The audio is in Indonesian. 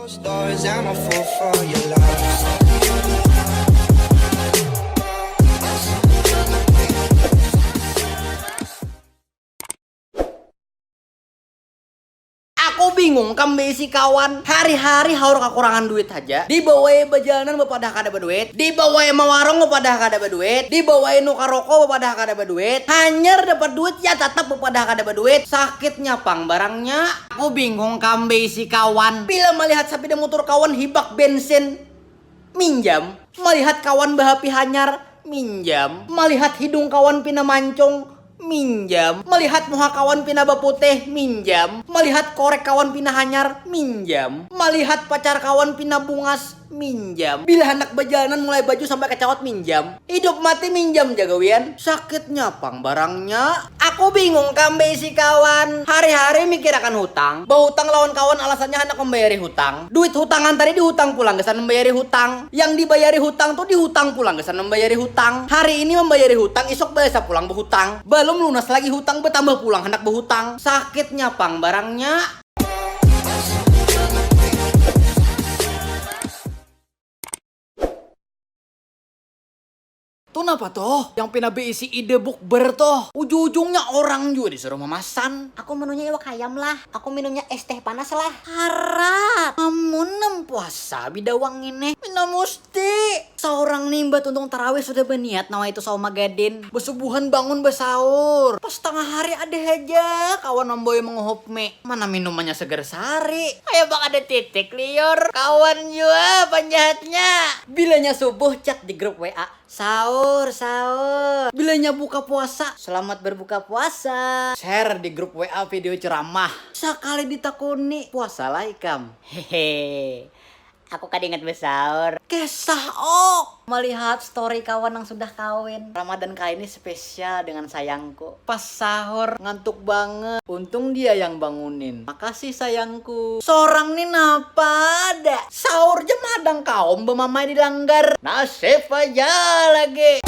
Stories, I'm a fool for your love. Aku bingung kembe si kawan hari-hari haur kekurangan duit aja. Dibawain bejalanan bepadah kada berduit, dibawain mawarong bepadah kada berduit, dibawain nuka rokok bepadah kada berduit. Hanyar dapat duit ya tetap bepadah kada berduit. Sakitnya pang barangnya. Aku bingung kembe si kawan. Bila melihat sapi dan motor kawan hibak bensin, minjam. Melihat kawan bahapi hanyar, minjam. Melihat hidung kawan pina mancung, minjam. Melihat muka kawan pina baputih, minjam. Melihat korek kawan pina hanyar, minjam. Melihat pacar kawan pina bungas, minjam. Bila hendak berjalanan mulai baju sampai kecawat, minjam. Hidup mati minjam jagawian. Sakitnya pang barangnya. Aku bingung kambe si kawan. Hari-hari mikir akan hutang. Bahutang lawan kawan alasannya hendak membayari hutang. Duit hutangan tadi dihutang pulang kesan membayari hutang. Yang dibayari hutang tuh dihutang pulang kesan membayari hutang. Hari ini membayari hutang, esok biasa pulang berhutang. Belum lunas lagi hutang, bertambah pulang hendak berhutang. Sakitnya pang barangnya. Tuh napa toh? Yang pina beisi ide bukber toh. Ujung-ujungnya orang juga disuruh memasan. Aku menunya iwak ayam lah. Aku minumnya es teh panas lah. Harap amun puasa bidawang ini mina musti. Seorang nimba tuntung tarawih sudah berniat nawa itu sauma gadin. Besubuhan bangun besaur. Pas tengah hari ada aja kawan memboy menguhup mie. Mana minumannya segar sari. Kayak bak ada titik liur. Kawan juga penjahatnya. Bilanya subuh chat di grup WA. Sahur. Bilanya buka puasa, selamat berbuka puasa. Share di grup WA video ceramah. Sekali ditakuni, puasalah ikam. Hehe. Aku kan inget besaur. Kesah melihat story kawan yang sudah kawin. Ramadan kali ini spesial dengan sayangku. Pas sahur ngantuk banget. Untung dia yang bangunin. Makasih sayangku. Seorang nih napa ada. Sahur jam madang kaum bemamai dilanggar. Nasib aja lagi.